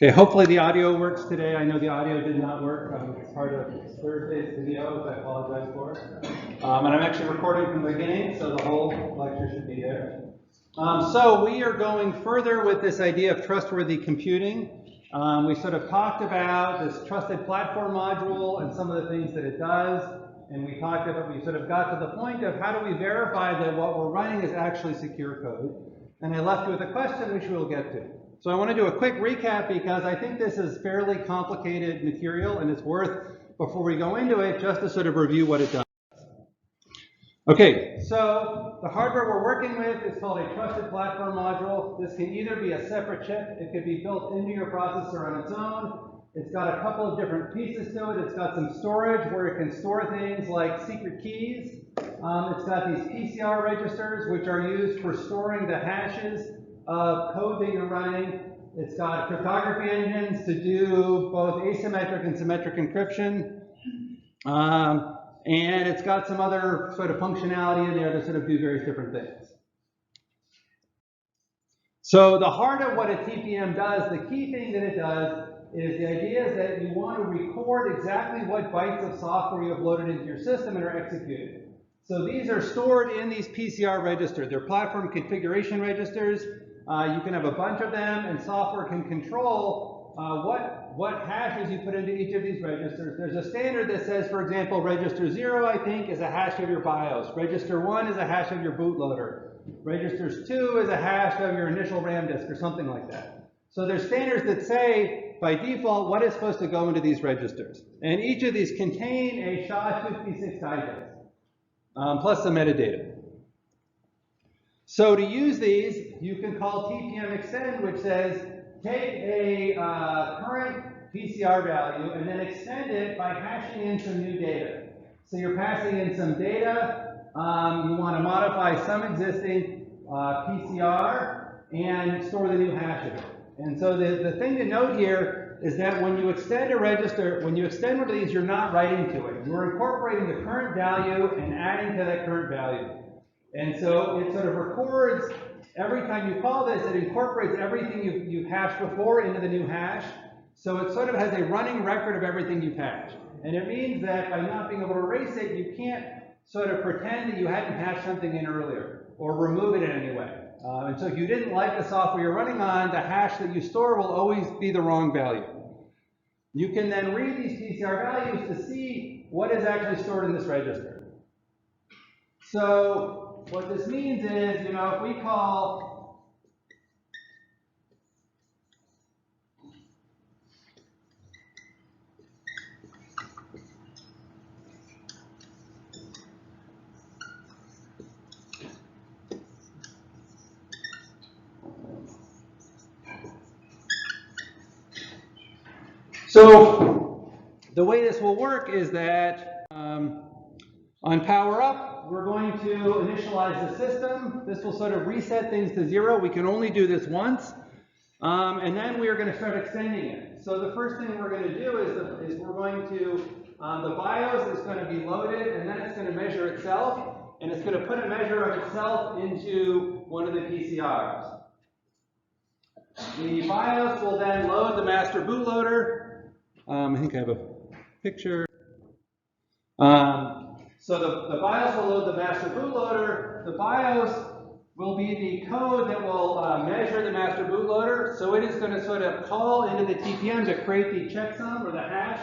Okay, hopefully the audio works today. I know the audio did not work. It's part of Thursday's video, which I apologize for. And I'm actually recording from the beginning, so the whole lecture should be there. So we are going further with this idea of trustworthy computing. We sort of talked about this trusted platform module and some of the things that it does. And we talked about, we sort of got to the point of how do we verify that what we're running is actually secure code. And I left you with a question, which we'll get to. So I want to do a quick recap because I think this is fairly complicated material and it's worth, before we go into it, just to sort of review what it does. Okay, so the hardware we're working with is called a trusted platform module. This can either be a separate chip, it could be built into your processor on its own. It's got a couple of different pieces to it. It's got some storage where it can store things like secret keys. It's got these PCR registers, which are used for storing the hashes of code that you're running. It's got cryptography engines to do both asymmetric and symmetric encryption. And it's got some other sort of functionality in there to sort of do various different things. So the heart of what a TPM does, the key thing that it does, is the idea is that you want to record exactly what bytes of software you have loaded into your system and are executed. So these are stored in these PCR registers. They're platform configuration registers. You can have a bunch of them, and software can control what hashes you put into each of these registers. There's a standard that says, for example, register 0, I think, is a hash of your BIOS. Register 1 is a hash of your bootloader. Registers 2 is a hash of your initial RAM disk, or something like that. So there's standards that say, by default, what is supposed to go into these registers. And each of these contain a SHA-256 digest, plus some metadata. So to use these, you can call TPM extend, which says take a current PCR value and then extend it by hashing in some new data. So you're passing in some data, you want to modify some existing PCR and store the new hash of it. And so the thing to note here is that when you extend a register, when you extend one of these, you're not writing to it. You're incorporating the current value and adding to that current value. And so it sort of records, every time you call this, it incorporates everything you've hashed before into the new hash. So it sort of has a running record of everything you've hashed. And it means that by not being able to erase it, you can't sort of pretend that you hadn't hashed something in earlier or remove it in any way. And so if you didn't like the software you're running on, the hash that you store will always be the wrong value. You can then read these PCR values to see what is actually stored in this register. So what this means is, you know, if we call so the way this will work is that on power up, we're going to initialize the system. This will sort of reset things to 0. We can only do this once. And then we are going to start extending it. So the first thing we're going to do is we're going to, the BIOS is going to be loaded, and then it's going to measure itself. And it's going to put a measure of itself into one of the PCRs. The BIOS will then load the master bootloader. I think I have a picture. So the BIOS will load the master bootloader. The BIOS will be the code that will measure the master bootloader. So it is going to sort of call into the TPM to create the checksum or the hash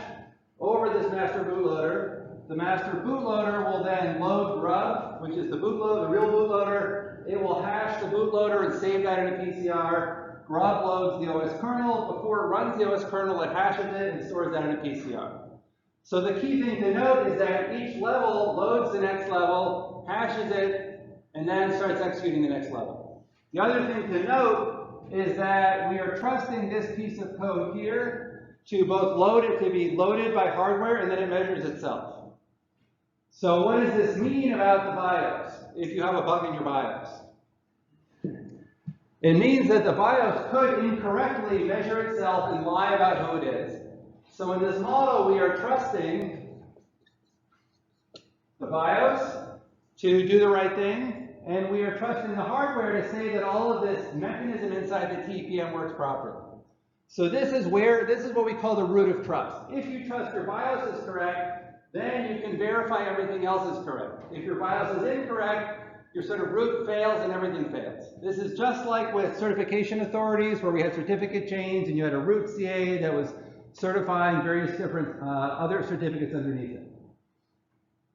over this master bootloader. The master bootloader will then load grub, which is the bootloader, the real bootloader. It will hash the bootloader and save that in a PCR. Grub loads the OS kernel. Before it runs the OS kernel, it hashes it and stores that in a PCR. So the key thing to note is that each level loads the next level, hashes it, and then starts executing the next level. The other thing to note is that we are trusting this piece of code here to both load it, to be loaded by hardware, and then it measures itself. So what does this mean about the BIOS, if you have a bug in your BIOS? It means that the BIOS could incorrectly measure itself and lie about who it is. So in this model, we are trusting the BIOS to do the right thing, and we are trusting the hardware to say that all of this mechanism inside the TPM works properly. So this is what we call the root of trust. If you trust your BIOS is correct, then you can verify everything else is correct. If your BIOS is incorrect, your sort of root fails and everything fails. This is just like with certification authorities where we had certificate chains and you had a root CA that was certifying various different other certificates underneath it.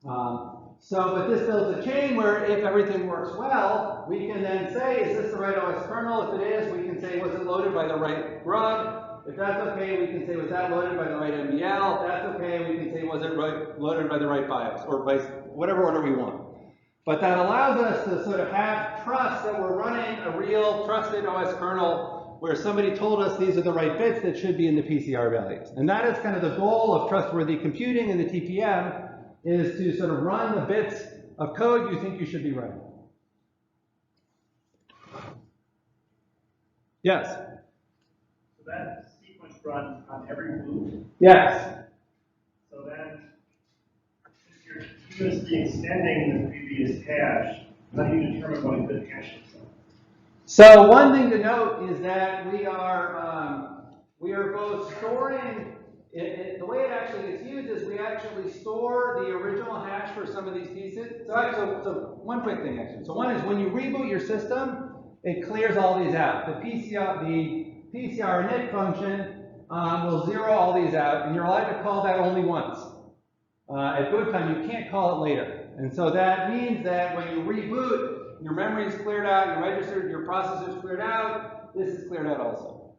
But this builds a chain where if everything works well, we can then say, is this the right OS kernel? If it is, we can say, was it loaded by the right grub? If that's okay, we can say, was that loaded by the right MBL? If that's okay, we can say, was it loaded by the right BIOS? Or by whatever order we want. But that allows us to sort of have trust that we're running a real trusted OS kernel where somebody told us these are the right bits that should be in the PCR values. And that is kind of the goal of trustworthy computing in the TPM, is to sort of run the bits of code you think you should be running. Yes? So that sequence runs on every boot? Yes. So then, since you're continuously extending the previous hash, how do you determine what a good hash is? So one thing to note is that we are both storing, the way it actually gets used is we actually store the original hash for some of these pieces. So one quick thing actually. So one is when you reboot your system, it clears all these out. The PCR init function will zero all these out, and you're allowed to call that only once. At boot time, you can't call it later. And so that means that when you reboot, your memory is cleared out, your register, your processor is cleared out, this is cleared out also.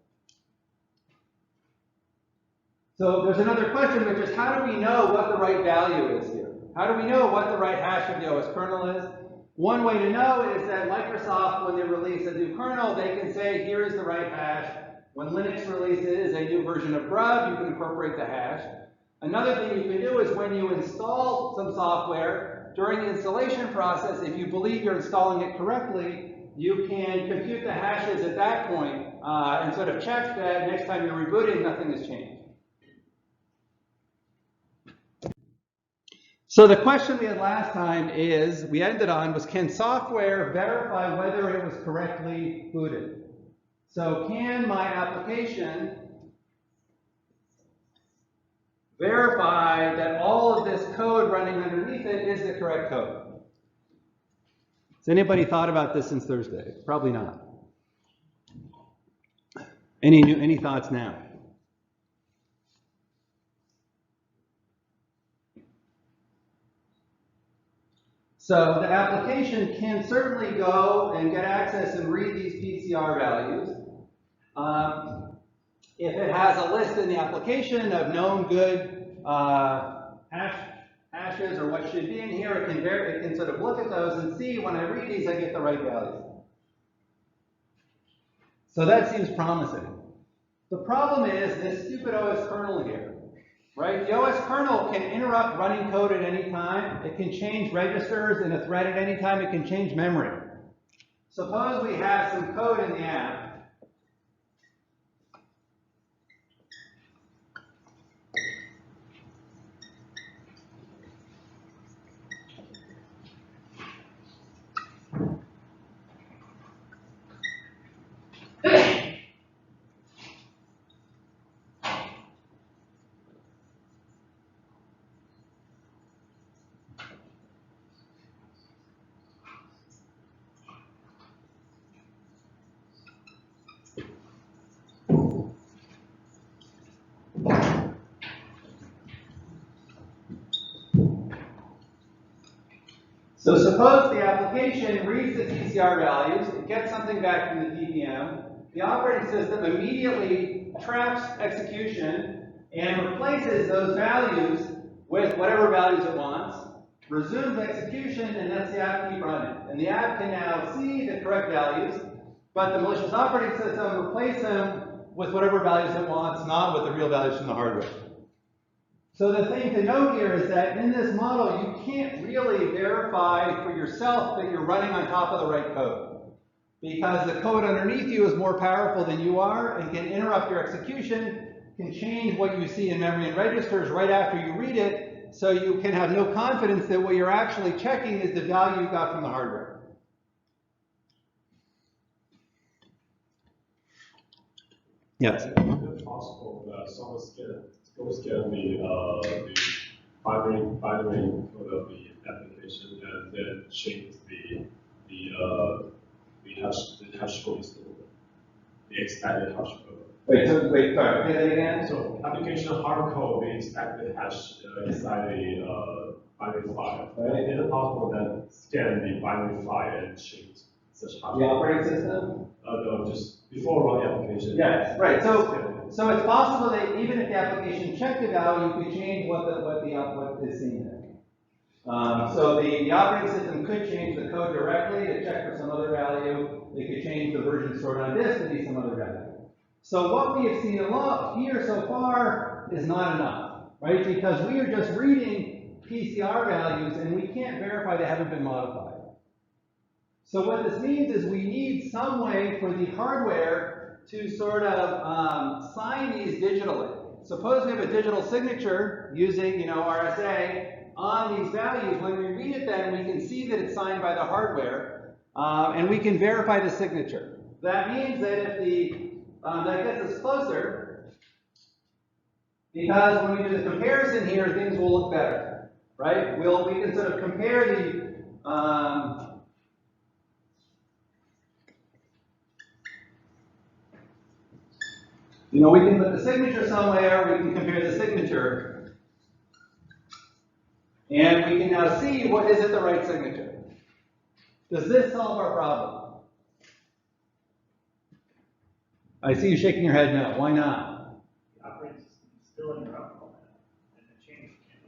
So there's another question, which is how do we know what the right value is here? How do we know what the right hash of the OS kernel is? One way to know is that Microsoft, when they release a new kernel, they can say, here is the right hash. When Linux releases a new version of Grub, you can incorporate the hash. Another thing you can do is when you install some software, during the installation process, if you believe you're installing it correctly, you can compute the hashes at that point and sort of check that next time you're rebooting, nothing has changed. So the question we had last time we ended on was, can software verify whether it was correctly booted? So can my application verify that all of this code running underneath it is the correct code? Has anybody thought about this since Thursday? Probably not. Any thoughts now? So the application can certainly go and get access and read these PCR values. If it has a list in the application of known good hashes or what should be in here, it can sort of look at those and see when I read these, I get the right value. So that seems promising. The problem is this stupid OS kernel here, right? The OS kernel can interrupt running code at any time. It can change registers in a thread at any time. It can change memory. Suppose we have some code in the app. So suppose the application reads the PCR values, it gets something back from the TPM, the operating system immediately traps execution and replaces those values with whatever values it wants, resumes execution, and lets the app keep running. And the app can now see the correct values, but the malicious operating system replaces them with whatever values it wants, not with the real values from the hardware. So the thing to note here is that in this model, you can't really verify for yourself that you're running on top of the right code. Because the code underneath you is more powerful than you are and can interrupt your execution, can change what you see in memory and registers right after you read it, so you can have no confidence that what you're actually checking is the value you got from the hardware. Yes. Is it possible that someone goes get the binary code of the application and then change the hash code is the expanded hash code? Wait, sorry, say that again? So application hard code, the expanded hash inside the binary file. Right. Is it possible that scan the binary file and change such hash code? The operating system? No, just before running the application. Yes, right. So it's possible that even if the application checked the value, you could change what is seen there. So the operating system could change the code directly to check for some other value. They could change the version stored on disk to be some other value. So what we have seen here so far is not enough, right? Because we are just reading PCR values and we can't verify they haven't been modified. So what this means is we need some way for the hardware to sort of sign these digitally. Suppose we have a digital signature using, RSA on these values. When we read it, then we can see that it's signed by the hardware, and we can verify the signature. That means that if that gets us closer, because when we do the comparison here, things will look better, right? We can sort of compare the we can put the signature somewhere, we can compare the signature, and we can now see what is it the right signature. Does this solve our problem? I see you shaking your head no. Why not? The operating system is still interrupt all that, and the change can.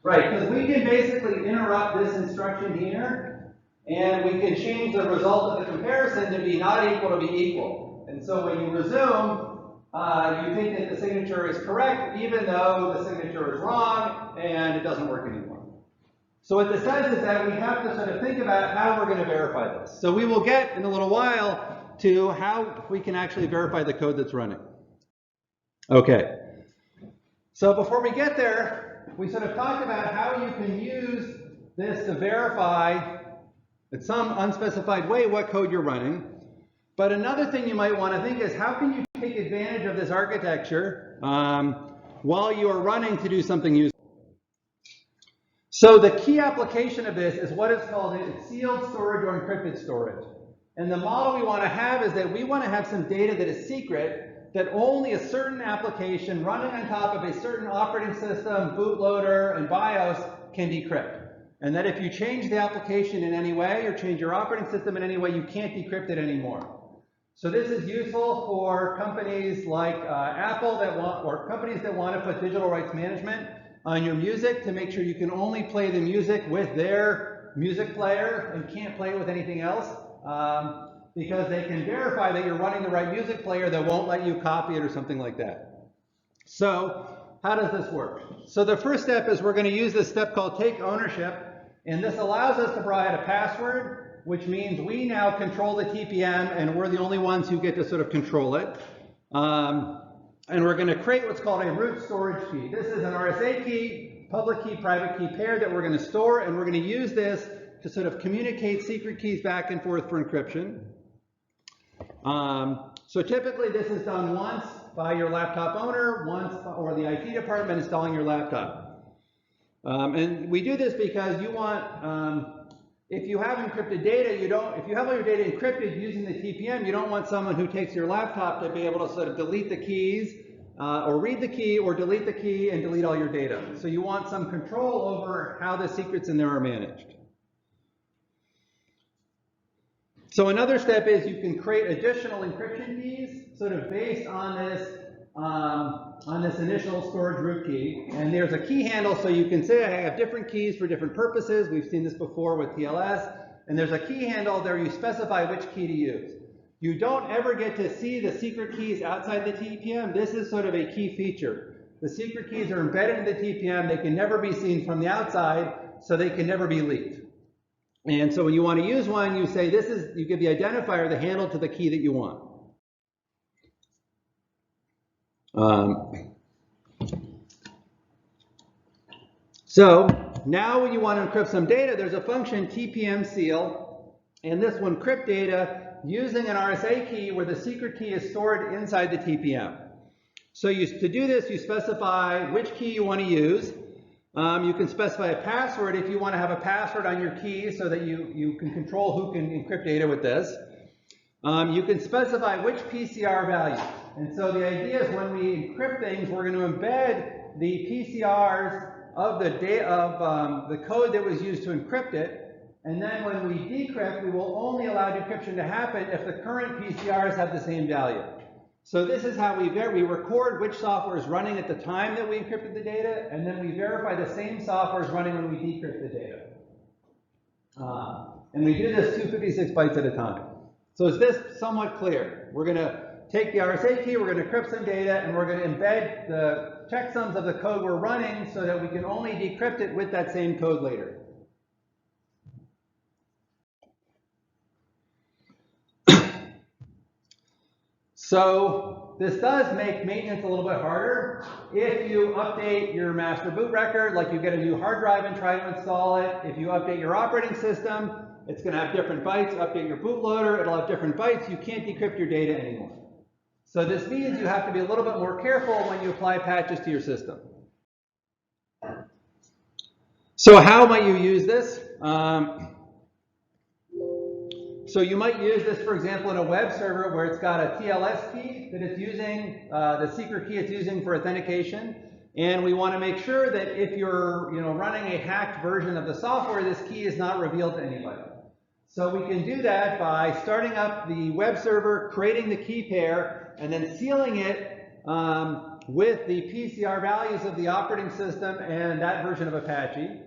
Right, because we can basically interrupt this instruction here, and we can change the result of the comparison to be not equal to be equal. And so when you resume, you think that the signature is correct, even though the signature is wrong, and it doesn't work anymore. So what this says is that we have to sort of think about how we're going to verify this. So we will get in a little while to how we can actually verify the code that's running. Okay. So before we get there, we sort of talked about how you can use this to verify in some unspecified way what code you're running. But another thing you might want to think is how can you take advantage of this architecture while you are running to do something useful. So the key application of this is what is called sealed storage or encrypted storage. And the model we want to have is that we want to have some data that is secret, that only a certain application running on top of a certain operating system, bootloader, and BIOS can decrypt. And that if you change the application in any way or change your operating system in any way, you can't decrypt it anymore. So this is useful for companies like Apple or companies that want to put digital rights management on your music to make sure you can only play the music with their music player and can't play it with anything else. Because they can verify that you're running the right music player that won't let you copy it or something like that. So how does this work? So the first step is we're going to use this step called take ownership, and this allows us to provide a password, which means we now control the TPM and we're the only ones who get to sort of control it. And we're going to create what's called a root storage key. This is an RSA key, public key, private key pair that we're going to store, and we're going to use this to sort of communicate secret keys back and forth for encryption. So typically this is done once by your laptop owner, or the IT department installing your laptop. And we do this because you want, if you have encrypted data, if you have all your data encrypted using the TPM, you don't want someone who takes your laptop to be able to sort of delete the keys, or read the key, or delete the key and delete all your data. So you want some control over how the secrets in there are managed. So another step is you can create additional encryption keys, sort of based on this initial storage root key. And there's a key handle, so you can say I have different keys for different purposes. We've seen this before with TLS. And there's a key handle there. You specify which key to use. You don't ever get to see the secret keys outside the TPM. This is sort of a key feature. The secret keys are embedded in the TPM. They can never be seen from the outside, so they can never be leaked. And so when you want to use one, you say you give the identifier, the handle to the key that you want. So now when you want to encrypt some data, there's a function TPM seal, and this will encrypt data using an RSA key where the secret key is stored inside the TPM. So to do this, you specify which key you want to use. You can specify a password if you want to have a password on your key so that you can control who can encrypt data with this. You can specify which PCR value. And so the idea is when we encrypt things, we're going to embed the PCRs of the code that was used to encrypt it. And then when we decrypt, we will only allow decryption to happen if the current PCRs have the same value. So this is how we record which software is running at the time that we encrypted the data, and then we verify the same software is running when we decrypt the data. And we do this 256 bytes at a time. So is this somewhat clear? We're going to take the RSA key, we're going to encrypt some data, and we're going to embed the checksums of the code we're running so that we can only decrypt it with that same code later. So this does make maintenance a little bit harder. If you update your master boot record, like you get a new hard drive and try to install it, if you update your operating system, it's going to have different bytes. Update your bootloader, it'll have different bytes. You can't decrypt your data anymore. So this means you have to be a little bit more careful when you apply patches to your system. So how might you use this? So you might use this, for example, in a web server where it's got a TLS key that it's using, the secret key it's using for authentication. And we want to make sure that if you're running a hacked version of the software, this key is not revealed to anybody. So we can do that by starting up the web server, creating the key pair, and then sealing it with the PCR values of the operating system and that version of Apache.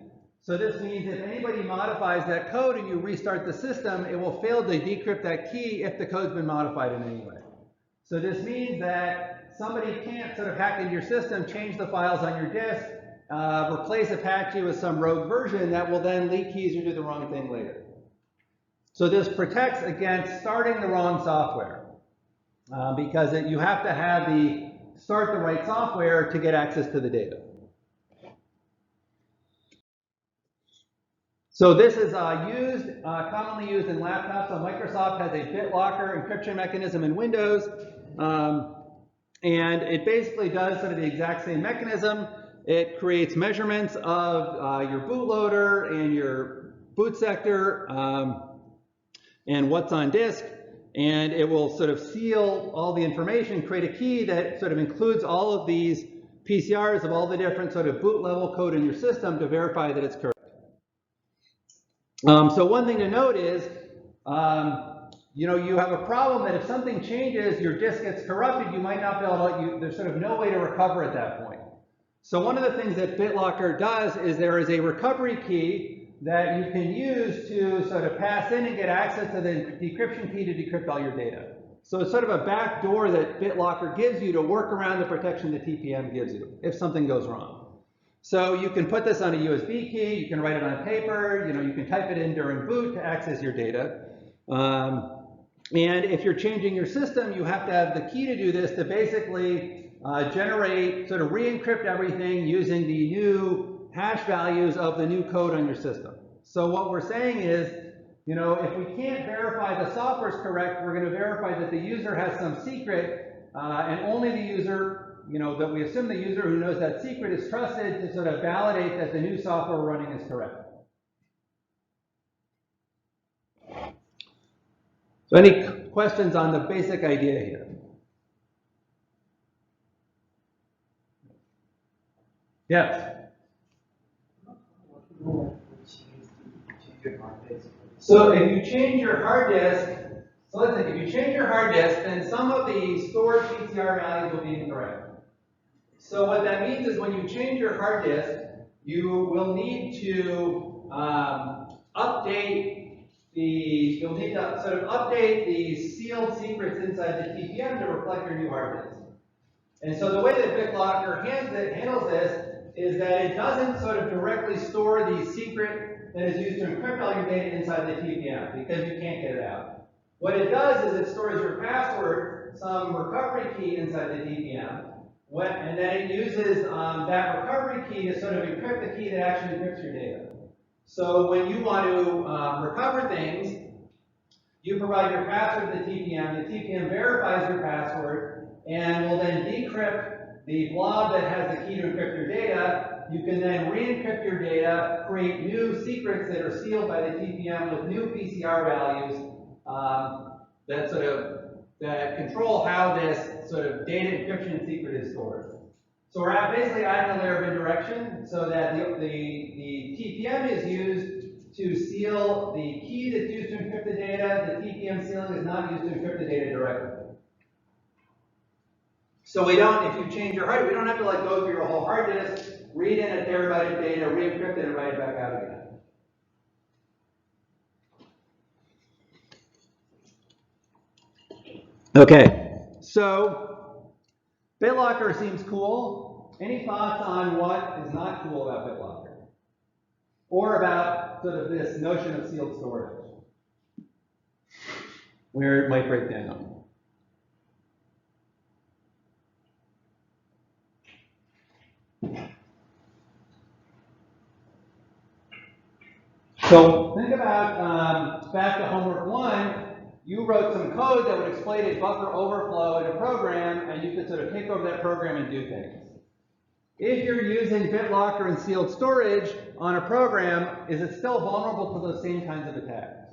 So this means if anybody modifies that code and you restart the system, it will fail to decrypt that key if the code's been modified in any way. So this means that somebody can't sort of hack into your system, change the files on your disk, replace Apache with some rogue version that will then leak keys or do the wrong thing later. So this protects against starting the wrong software because you have to have start the right software to get access to the data. So this is commonly used in laptops. So Microsoft has a BitLocker encryption mechanism in Windows. And it basically does sort of the exact same mechanism. It creates measurements of your bootloader and your boot sector and what's on disk. And it will sort of seal all the information, create a key that sort of includes all of these PCRs of all the different sort of boot level code in your system to verify that it's correct. So one thing to note is, you have a problem that if something changes, your disk gets corrupted, you might not be able to, there's sort of no way to recover at that point. So one of the things that BitLocker does is there is a recovery key that you can use to sort of pass in and get access to the decryption key to decrypt all your data. So it's sort of a back door that BitLocker gives you to work around the protection that TPM gives you if something goes wrong. So you can put this on a USB key, you can write it on paper, you can type it in during boot to access your data. And if you're changing your system, you have to have the key to do this to basically generate, sort of re-encrypt everything using the new hash values of the new code on your system. So what we're saying is, if we can't verify the software is correct, we're going to verify that the user has some secret, and only the user, that we assume the user who knows that secret is trusted to sort of validate that the new software we're running is correct. So any questions on the basic idea here? Yes? So if you change your hard disk, if you change your hard disk, then some of the stored PCR values will be incorrect. So what that means is when you change your hard disk, you will need to update the sealed secrets inside the TPM to reflect your new hard disk. And so the way that BitLocker handles this is that it doesn't sort of directly store the secret that is used to encrypt all your data inside the TPM because you can't get it out. What it does is it stores your password, some recovery key inside the TPM, and then it uses that recovery key to sort of encrypt the key that actually encrypts your data. So when you want to recover things, You provide your password to the TPM verifies your password, and will then decrypt the blob that has the key to encrypt your data. You can then re-encrypt your data, create new secrets that are sealed by the TPM with new PCR values that control how this sort of data encryption secret is stored. So we're basically adding a layer of indirection so that the TPM is used to seal the key that's used to encrypt the data. The TPM sealing is not used to encrypt the data directly. So we don't, if you change your hard, we don't have to go through your whole hard disk, read in a terabyte of data, re-encrypt it, and write it back out again. Okay, so BitLocker seems cool. Any thoughts on what is not cool about BitLocker? Or about sort of this notion of sealed storage? Where it might break down. So think about back to homework 1, you wrote some code that would exploit a buffer overflow in a program, and you could sort of take over that program and do things. If you're using BitLocker and sealed storage on a program, is it still vulnerable to those same kinds of attacks?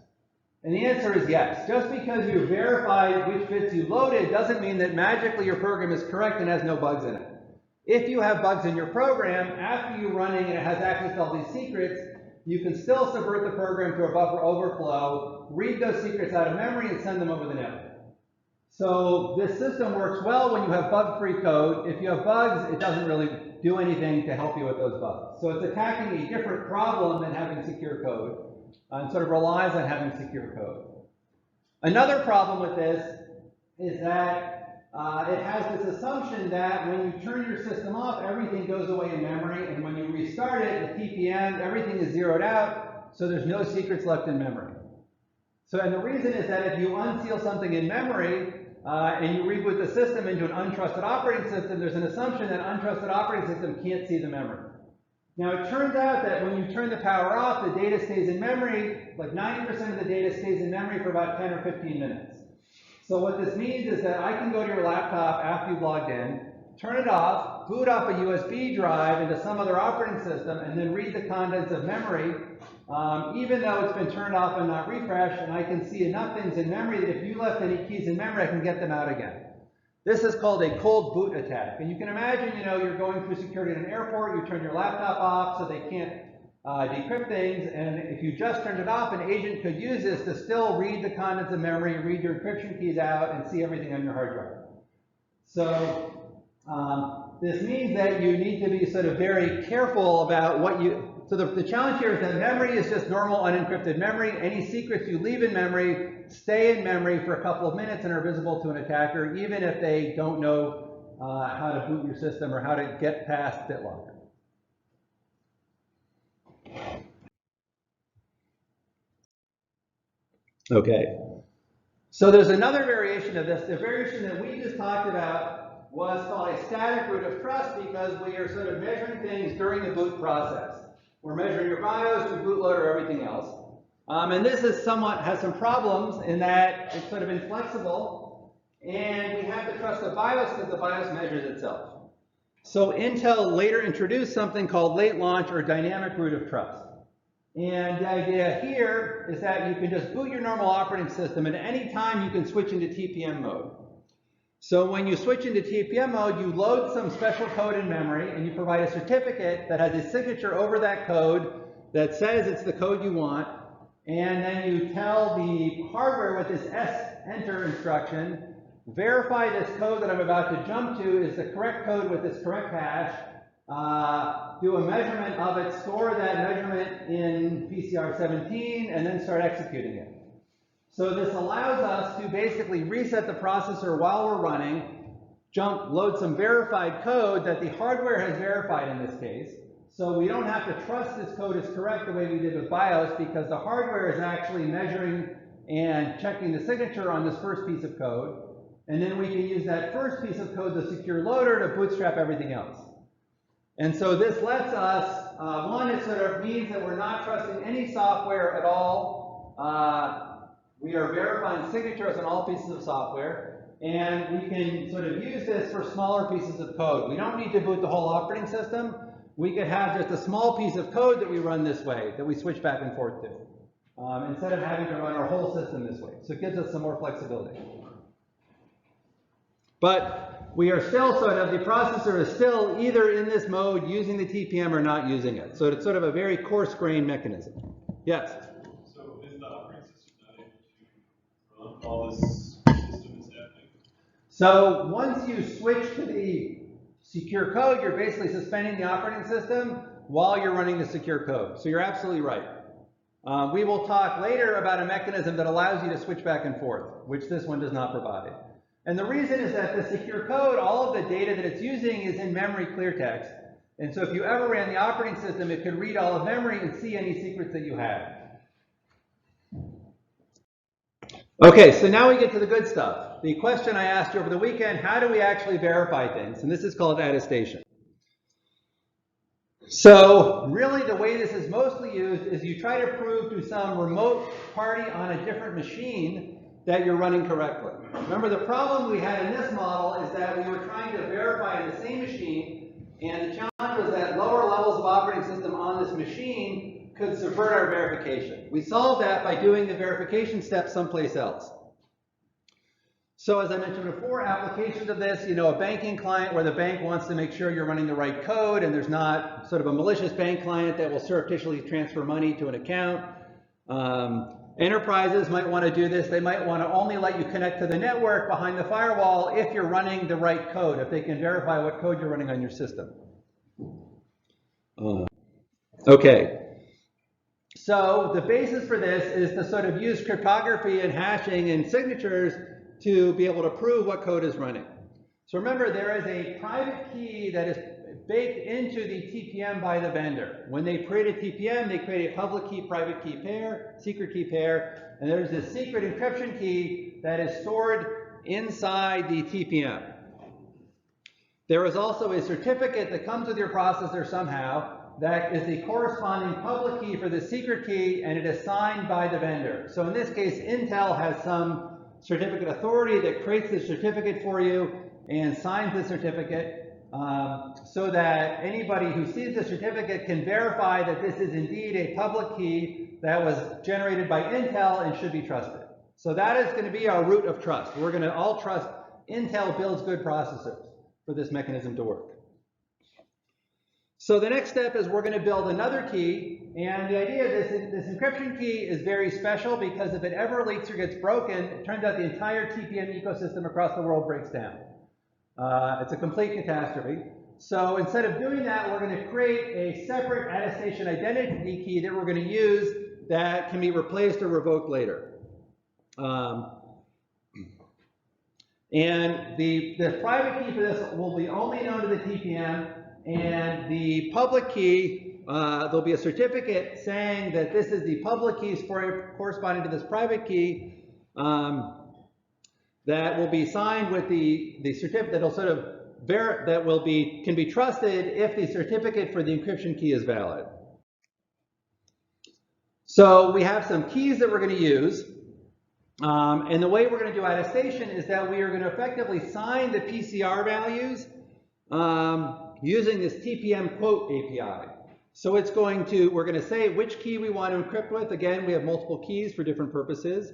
And the answer is yes. Just because you verified which bits you loaded doesn't mean that magically your program is correct and has no bugs in it. If you have bugs in your program, after you're running and it has access to all these secrets, you can still subvert the program to a buffer overflow, read those secrets out of memory, and send them over the network. So this system works well when you have bug-free code. If you have bugs, it doesn't really do anything to help you with those bugs. So it's attacking a different problem than having secure code, and sort of relies on having secure code. Another problem with this is that it has this assumption that when you turn your system off, everything goes away in memory, and when you restart it, the TPM, everything is zeroed out, so there's no secrets left in memory. So, and the reason is that if you unseal something in memory, and you reboot the system into an untrusted operating system, there's an assumption that an untrusted operating system can't see the memory. Now, it turns out that when you turn the power off, the data stays in memory, like 90% of the data stays in memory for about 10 or 15 minutes. So what this means is that I can go to your laptop after you've logged in, turn it off, boot off a USB drive into some other operating system, and then read the contents of memory, even though it's been turned off and not refreshed, and I can see enough things in memory that if you left any keys in memory, I can get them out again. This is called a cold boot attack. And you can imagine, you're going through security in an airport, you turn your laptop off so they can't decrypt things, and if you just turned it off, an agent could use this to still read the contents of memory, read your encryption keys out, and see everything on your hard drive. So this means that you need to be sort of very careful about what you, so the challenge here is that memory is just normal unencrypted memory. Any secrets you leave in memory stay in memory for a couple of minutes and are visible to an attacker, even if they don't know how to boot your system or how to get past BitLocker. Okay, so there's another variation of this. The variation that we just talked about was called a static root of trust because we are sort of measuring things during the boot process. We're measuring your BIOS, your bootloader, everything else. And this is has some problems in that it's sort of inflexible, and we have to trust the BIOS because the BIOS measures itself. So Intel later introduced something called late launch or dynamic root of trust. And the idea here is that you can just boot your normal operating system, and at any time you can switch into TPM mode. So when you switch into TPM mode, you load some special code in memory, and you provide a certificate that has a signature over that code that says it's the code you want, and then you tell the hardware with this enter instruction, verify this code that I'm about to jump to is the correct code with this correct hash, do a measurement of it, store that measurement in PCR 17, and then start executing it. So this allows us to basically reset the processor while we're running, load some verified code that the hardware has verified in this case. So we don't have to trust this code is correct the way we did with BIOS because the hardware is actually measuring and checking the signature on this first piece of code. And then we can use that first piece of code, the secure loader, to bootstrap everything else. And so this lets us, one, it sort of means that we're not trusting any software at all We are verifying signatures on all pieces of software, and we can sort of use this for smaller pieces of code. We don't need to boot the whole operating system. We could have just a small piece of code that we run this way, that we switch back and forth to, instead of having to run our whole system this way. So it gives us some more flexibility. But we are still sort of, the processor is still either in this mode using the TPM or not using it. So it's sort of a very coarse-grained mechanism. Yes? So is the operating system not able to run while this system is happening? So once you switch to the secure code, you're basically suspending the operating system while you're running the secure code. So you're absolutely right. We will talk later about a mechanism that allows you to switch back and forth, which this one does not provide. And the reason is that the secure code, all of the data that it's using is in memory clear text. And so if you ever ran the operating system, it could read all of memory and see any secrets that you had. Okay, so now we get to the good stuff. The question I asked you over the weekend, how do we actually verify things? And this is called attestation. So really the way this is mostly used is you try to prove to some remote party on a different machine that you're running correctly. Remember, the problem we had in this model is that we were trying to verify the same machine, and the challenge was that lower levels of operating system on this machine could subvert our verification. We solved that by doing the verification step someplace else. So as I mentioned before, applications of this, you know, a banking client where the bank wants to make sure you're running the right code and there's not sort of a malicious bank client that will surreptitiously transfer money to an account. Enterprises might want to do this. They might want to only let you connect to the network behind the firewall if you're running the right code, if they can verify what code you're running on your system. Okay. So the basis for this is to sort of use cryptography and hashing and signatures to be able to prove what code is running. So remember, there is a private key that is baked into the TPM by the vendor. When they create a TPM, they create a public key, private key pair, secret key pair, and there's this secret encryption key that is stored inside the TPM. There is also a certificate that comes with your processor somehow that is the corresponding public key for the secret key, and it is signed by the vendor. So in this case, Intel has some certificate authority that creates the certificate for you and signs the certificate so that anybody who sees the certificate can verify that this is indeed a public key that was generated by Intel and should be trusted. So that is going to be our root of trust. We're going to all trust Intel builds good processors for this mechanism to work. So the next step is we're going to build another key, and the idea of this encryption key is very special because if it ever leaks or gets broken, it turns out the entire TPM ecosystem across the world breaks down. It's a complete catastrophe. So instead of doing that, we're going to create a separate attestation identity key that we're going to use that can be replaced or revoked later. And the private key for this will be only known to the TPM, and the public key, there'll be a certificate saying that this is the public key corresponding to this private key that will be signed with the certificate that'll sort of can be trusted if the certificate for the encryption key is valid. So we have some keys that we're going to use. And the way we're going to do attestation is that we are going to effectively sign the PCR values using this TPM quote API. So it's we're going to say which key we want to encrypt with. Again, we have multiple keys for different purposes.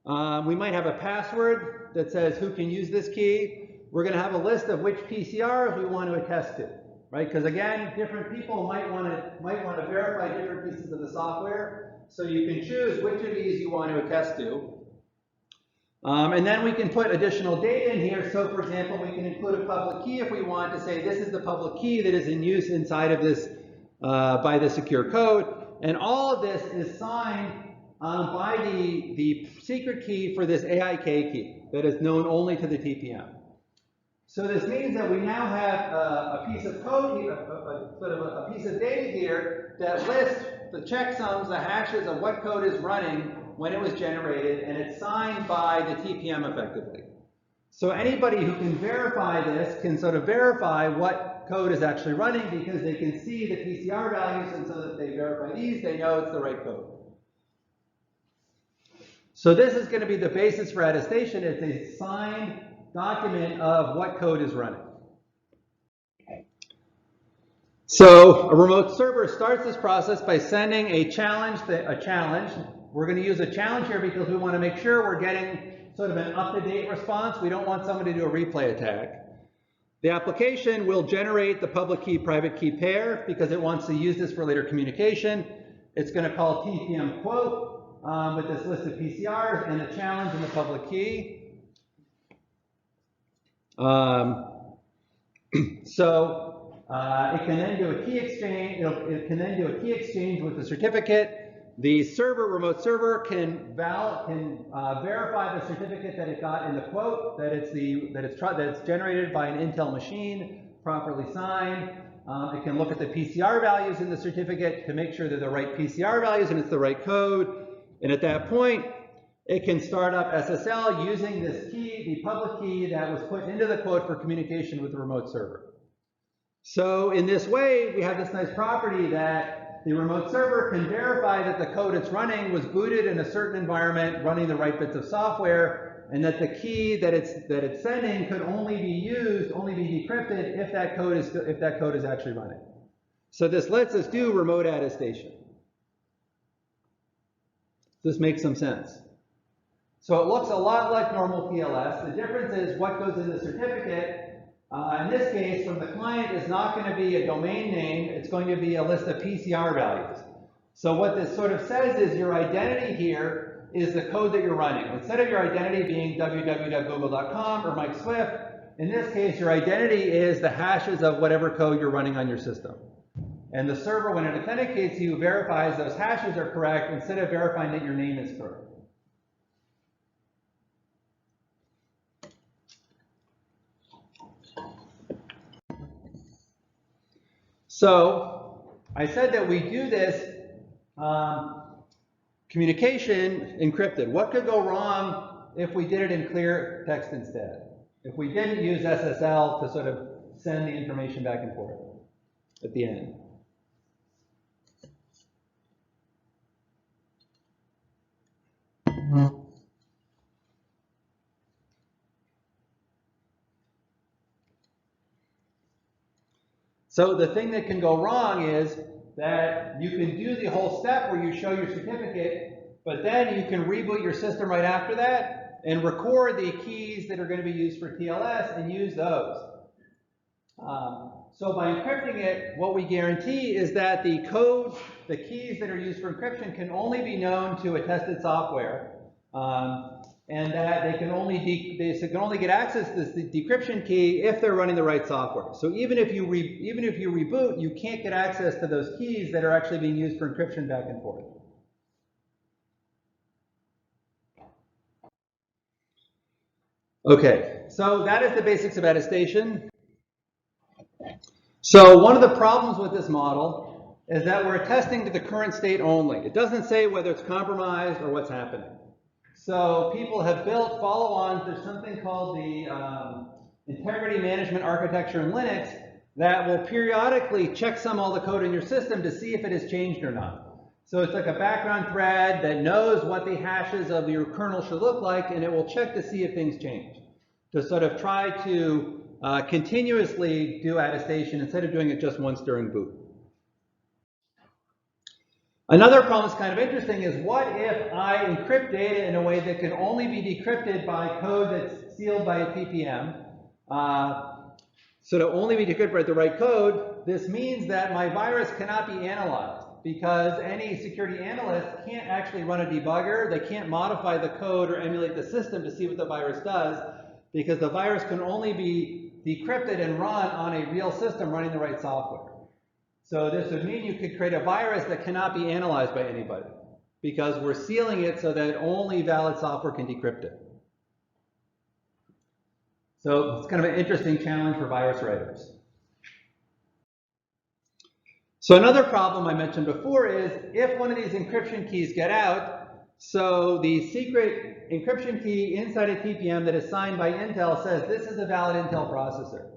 We might have a password that says who can use this key. We're going to have a list of which PCRs we want to attest to, right? Because again, different people might want to verify different pieces of the software. So you can choose which of these you want to attest to. And then we can put additional data in here. So for example, we can include a public key if we want to say this is the public key that is in use inside of this by the secure code. And all of this is signed by the secret key for this AIK key that is known only to the TPM. So this means that we now have a piece of code here, sort of a piece of data here that lists the checksums, the hashes of what code is running when it was generated, and it's signed by the TPM effectively. So anybody who can verify this can sort of verify what code is actually running because they can see the PCR values, and so that they verify these, they know it's the right code. So this is going to be the basis for attestation. It's a signed document of what code is running. So a remote server starts this process by sending a challenge. We're going to use a challenge here because we want to make sure we're getting sort of an up-to-date response. We don't want somebody to do a replay attack. The application will generate the public key private key pair because it wants to use this for later communication. It's going to call TPM quote with this list of PCRs and the challenge and the public key. It can then do a key exchange. It can then do a key exchange with the certificate. The remote server can verify the certificate that it got in the quote, that it's generated by an Intel machine, properly signed. It can look at the PCR values in the certificate to make sure they're the right PCR values and it's the right code. And at that point, it can start up SSL using this key, the public key that was put into the quote for communication with the remote server. So in this way, we have this nice property that the remote server can verify that the code it's running was booted in a certain environment, running the right bits of software, and that the key that it's sending could only be decrypted if that code is actually running. So this lets us do remote attestation. Does this make some sense? So it looks a lot like normal TLS. The difference is what goes in the certificate. In this case, from the client is not going to be a domain name. It's going to be a list of PCR values. So what this sort of says is your identity here is the code that you're running. Instead of your identity being www.google.com or Mike Swift, in this case, your identity is the hashes of whatever code you're running on your system. And the server, when it authenticates you, verifies those hashes are correct instead of verifying that your name is correct. So I said that we do this communication encrypted. What could go wrong if we did it in clear text instead? If we didn't use SSL to sort of send the information back and forth at the end? So the thing that can go wrong is that you can do the whole step where you show your certificate, but then you can reboot your system right after that and record the keys that are going to be used for TLS and use those. So by encrypting it, what we guarantee is that the keys that are used for encryption can only be known to attested software, and that they can only get access to the decryption key if they're running the right software. So even if you reboot, you can't get access to those keys that are actually being used for encryption back and forth. Okay, so that is the basics of attestation. So one of the problems with this model is that we're attesting to the current state only. It doesn't say whether it's compromised or what's happening. So people have built follow-ons. There's something called the integrity management architecture in Linux that will periodically checksum all the code in your system to see if it has changed or not. So it's like a background thread that knows what the hashes of your kernel should look like, and it will check to see if things change, to sort of try to continuously do attestation instead of doing it just once during boot. Another problem that's kind of interesting is what if I encrypt data in a way that can only be decrypted by code that's sealed by a TPM? So to only be decrypted by the right code, this means that my virus cannot be analyzed because any security analyst can't actually run a debugger. They can't modify the code or emulate the system to see what the virus does because the virus can only be decrypted and run on a real system running the right software. So this would mean you could create a virus that cannot be analyzed by anybody because we're sealing it so that only valid software can decrypt it. So it's kind of an interesting challenge for virus writers. So another problem I mentioned before is if one of these encryption keys get out, so the secret encryption key inside a TPM that is signed by Intel says this is a valid Intel processor.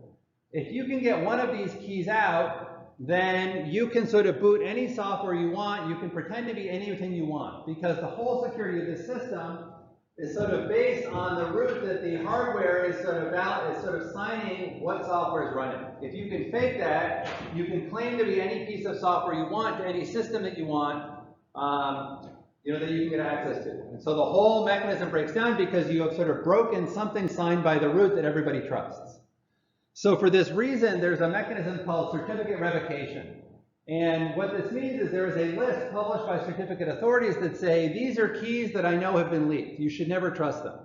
If you can get one of these keys out, then you can sort of boot any software you want. You can pretend to be anything you want, because the whole security of the system is sort of based on the root that the hardware is sort of signing what software is running. If you can fake that, you can claim to be any piece of software you want to any system that you want, that you can get access to. And so the whole mechanism breaks down because you have sort of broken something signed by the root that everybody trusts. So for this reason, there's a mechanism called certificate revocation. And what this means is there is a list published by certificate authorities that say, these are keys that I know have been leaked. You should never trust them.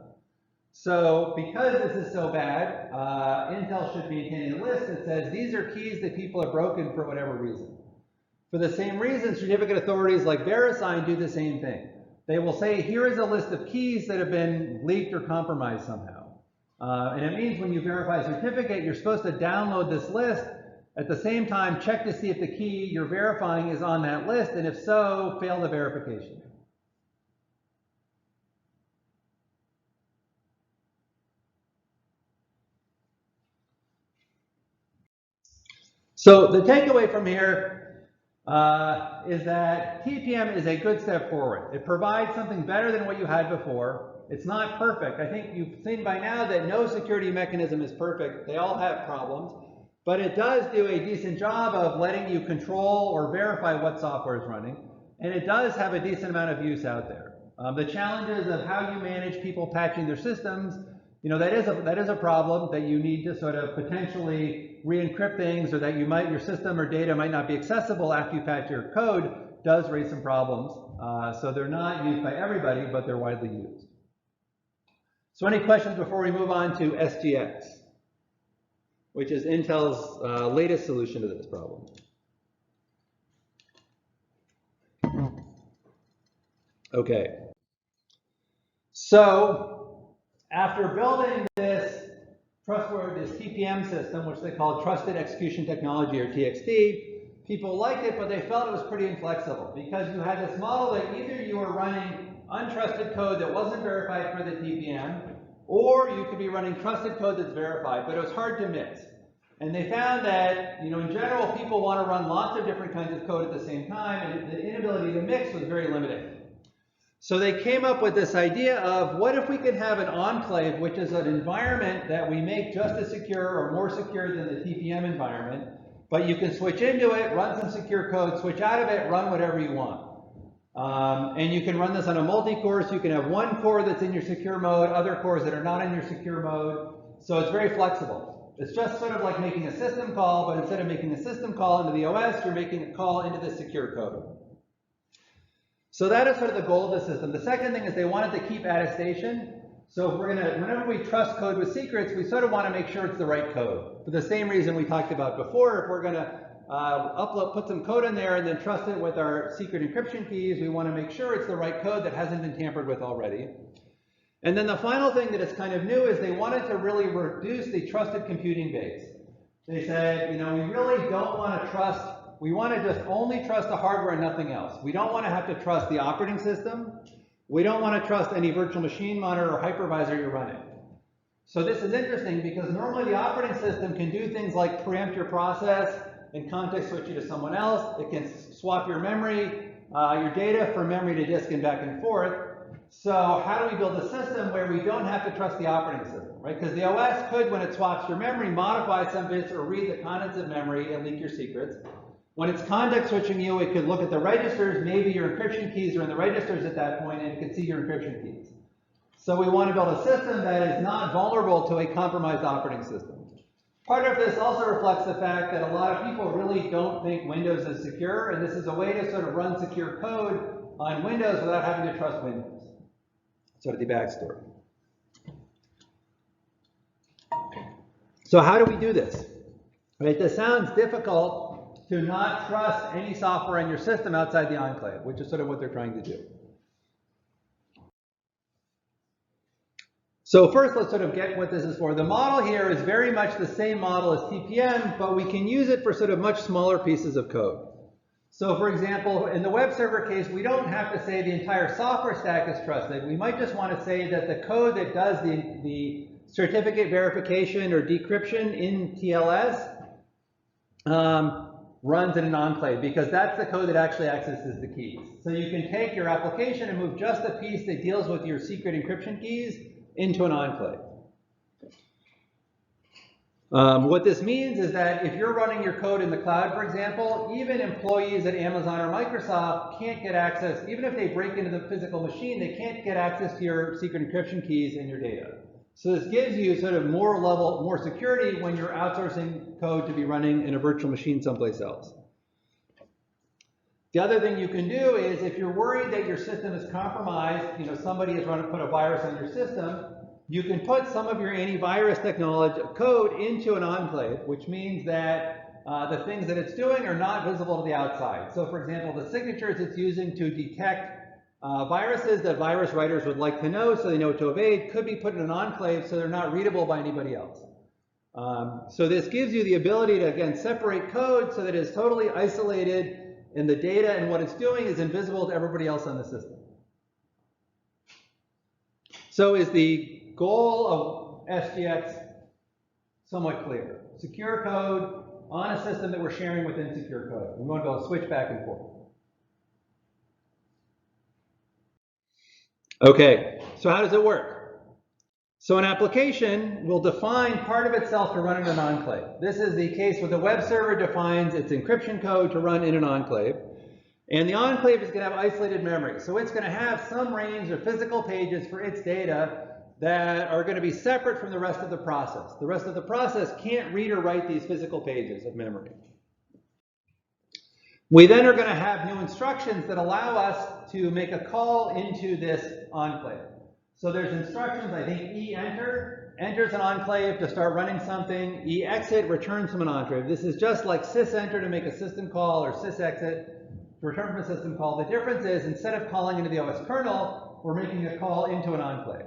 So because this is so bad, Intel should maintain a list that says, these are keys that people have broken for whatever reason. For the same reason, certificate authorities like VeriSign do the same thing. They will say, here is a list of keys that have been leaked or compromised somehow. And it means when you verify a certificate, you're supposed to download this list. At the same time, check to see if the key you're verifying is on that list, and if so, fail the verification. So the takeaway from here is that TPM is a good step forward. It provides something better than what you had before. It's not perfect. I think you've seen by now that no security mechanism is perfect. They all have problems. But it does do a decent job of letting you control or verify what software is running. And it does have a decent amount of use out there. The challenges of how you manage people patching their systems, that is a problem that you need to sort of potentially re-encrypt things, or that your system or data might not be accessible after you patch your code, does raise some problems. So they're not used by everybody, but they're widely used. So any questions before we move on to SGX, which is Intel's latest solution to this problem? Okay. So after building this TPM system, which they call Trusted Execution Technology, or TXT, people liked it, but they felt it was pretty inflexible because you had this model that either you were running untrusted code that wasn't verified for the TPM, or you could be running trusted code that's verified, but it was hard to mix. And they found that, in general, people want to run lots of different kinds of code at the same time, and the inability to mix was very limiting. So they came up with this idea of, what if we could have an enclave, which is an environment that we make just as secure or more secure than the TPM environment, but you can switch into it, run some secure code, switch out of it, run whatever you want. And you can run this on a multi-core, so you can have one core that's in your secure mode, other cores that are not in your secure mode. So it's very flexible. It's just sort of like making a system call, but instead of making a system call into the OS, you're making a call into the secure code. So that is sort of the goal of the system. The second thing is they wanted to keep attestation. So if whenever we trust code with secrets, we sort of want to make sure it's the right code. For the same reason we talked about before, if we're going to put some code in there and then trust it with our secret encryption keys, we want to make sure it's the right code that hasn't been tampered with already. And then the final thing that is kind of new is they wanted to really reduce the trusted computing base. They said, we really don't want to trust, we want to just only trust the hardware and nothing else. We don't want to have to trust the operating system. We don't want to trust any virtual machine monitor or hypervisor you're running. So this is interesting because normally the operating system can do things like preempt your process and context switch you to someone else. It can swap your memory, your data from memory to disk and back and forth. So how do we build a system where we don't have to trust the operating system, right? Because the OS could, when it swaps your memory, modify some bits or read the contents of memory and leak your secrets. When it's context switching you, it could look at the registers, maybe your encryption keys are in the registers at that point, and it could see your encryption keys. So we want to build a system that is not vulnerable to a compromised operating system. Part of this also reflects the fact that a lot of people really don't think Windows is secure, and this is a way to sort of run secure code on Windows without having to trust Windows. Sort of the backstory. So how do we do this? Right, this sounds difficult to not trust any software in your system outside the enclave, which is sort of what they're trying to do. So first, let's sort of get what this is for. The model here is very much the same model as TPM, but we can use it for sort of much smaller pieces of code. So for example, in the web server case, we don't have to say the entire software stack is trusted. We might just want to say that the code that does the certificate verification or decryption in TLS runs in an enclave, because that's the code that actually accesses the keys. So you can take your application and move just the piece that deals with your secret encryption keys into an enclave. What this means is that if you're running your code in the cloud, for example, even employees at Amazon or Microsoft can't get access, even if they break into the physical machine, they can't get access to your secret encryption keys and your data. So this gives you sort of more security when you're outsourcing code to be running in a virtual machine someplace else. The other thing you can do is, if you're worried that your system is compromised, somebody has put a virus on your system, you can put some of your antivirus technology code into an enclave, which means that the things that it's doing are not visible to the outside. So for example, the signatures it's using to detect viruses that virus writers would like to know so they know what to evade could be put in an enclave so they're not readable by anybody else. So this gives you the ability to, again, separate code so that it's totally isolated and the data and what it's doing is invisible to everybody else on the system. So is the goal of SGX somewhat clear? Secure code on a system that we're sharing within secure code. We want to be able to switch back and forth. Okay, so how does it work? So an application will define part of itself to run in an enclave. This is the case where the web server defines its encryption code to run in an enclave. And the enclave is going to have isolated memory. So it's going to have some range of physical pages for its data that are going to be separate from the rest of the process. The rest of the process can't read or write these physical pages of memory. We then are going to have new instructions that allow us to make a call into this enclave. So there's instructions, I think E-enter enters an enclave to start running something. E-exit returns from an enclave. This is just like sys-enter to make a system call or sys-exit to return from a system call. The difference is, instead of calling into the OS kernel, we're making a call into an enclave.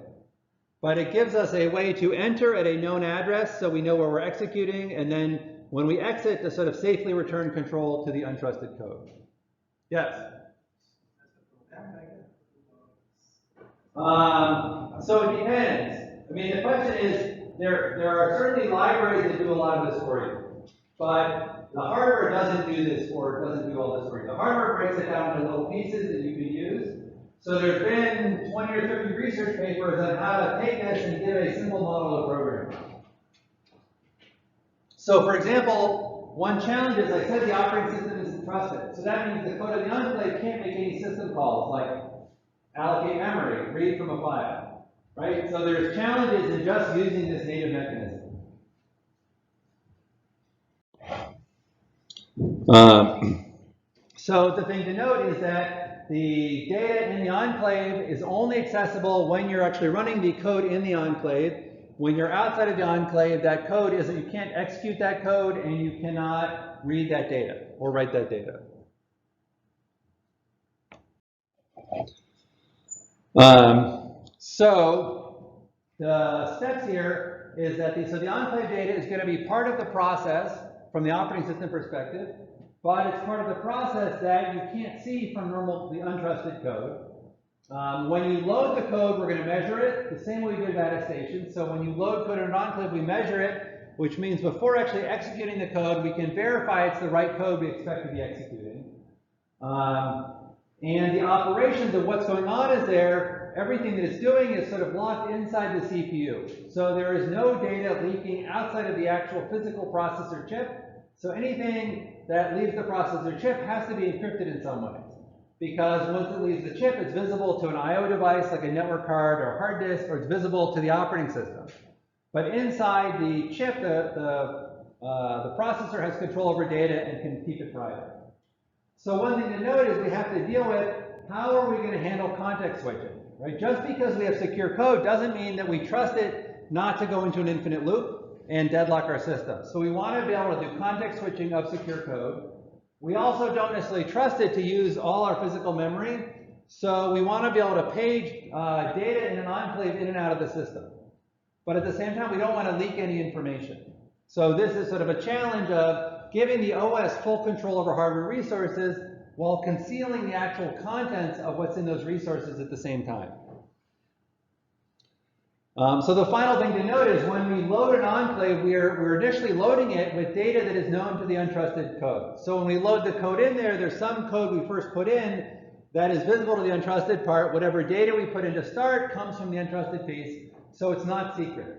But it gives us a way to enter at a known address so we know where we're executing, and then when we exit, to sort of safely return control to the untrusted code. Yes? So it depends. I mean, the question is, there are certainly libraries that do a lot of this for you. But the hardware doesn't do this, or it doesn't do all this for you. The hardware breaks it down into little pieces that you can use. So there's been 20 or 30 research papers on how to take this and give a simple model of programming. So for example, one challenge is, I said the operating system isn't trusted. So that means the code of the enclave can't make any system calls like allocate memory, read from a file, right? So there's challenges in just using this native mechanism. So the thing to note is that the data in the enclave is only accessible when you're actually running the code in the enclave. When you're outside of the enclave, that code isn't, you can't execute that code and you cannot read that data or write that data. So the steps here is that the enclave data is going to be part of the process from the operating system perspective, but it's part of the process that you can't see from the untrusted code. When you load the code, we're going to measure it the same way we did with Attestation. So when you load code in an enclave, we measure it, which means before actually executing the code, we can verify it's the right code we expect to be executing. And the operations of what's going on is there, everything that it's doing is sort of locked inside the CPU. So there is no data leaking outside of the actual physical processor chip. So anything that leaves the processor chip has to be encrypted in some way. Because once it leaves the chip, it's visible to an I/O device like a network card or a hard disk, or it's visible to the operating system. But inside the chip, the processor has control over data and can keep it private. So one thing to note is we have to deal with, how are we going to handle context switching? Right? Just because we have secure code doesn't mean that we trust it not to go into an infinite loop and deadlock our system. So we want to be able to do context switching of secure code. We also don't necessarily trust it to use all our physical memory. So we want to be able to page data in an enclave in and out of the system. But at the same time, we don't want to leak any information. So this is sort of a challenge of giving the OS full control over hardware resources while concealing the actual contents of what's in those resources at the same time. So the final thing to note is when we load an enclave, we're initially loading it with data that is known to the untrusted code. So when we load the code in there, there's some code we first put in that is visible to the untrusted part. Whatever data we put in to start comes from the untrusted piece, so it's not secret.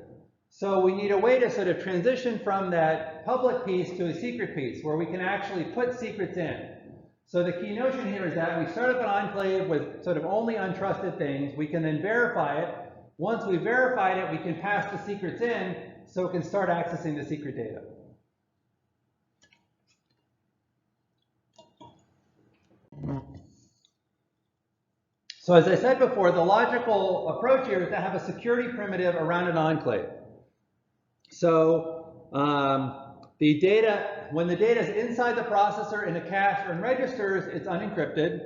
So we need a way to sort of transition from that public piece to a secret piece where we can actually put secrets in. So the key notion here is that we start up an enclave with sort of only untrusted things. We can then verify it. Once we've verified it, we can pass the secrets in so it can start accessing the secret data. So as I said before, the logical approach here is to have a security primitive around an enclave. So the data, when the data is inside the processor in a cache or in registers, it's unencrypted.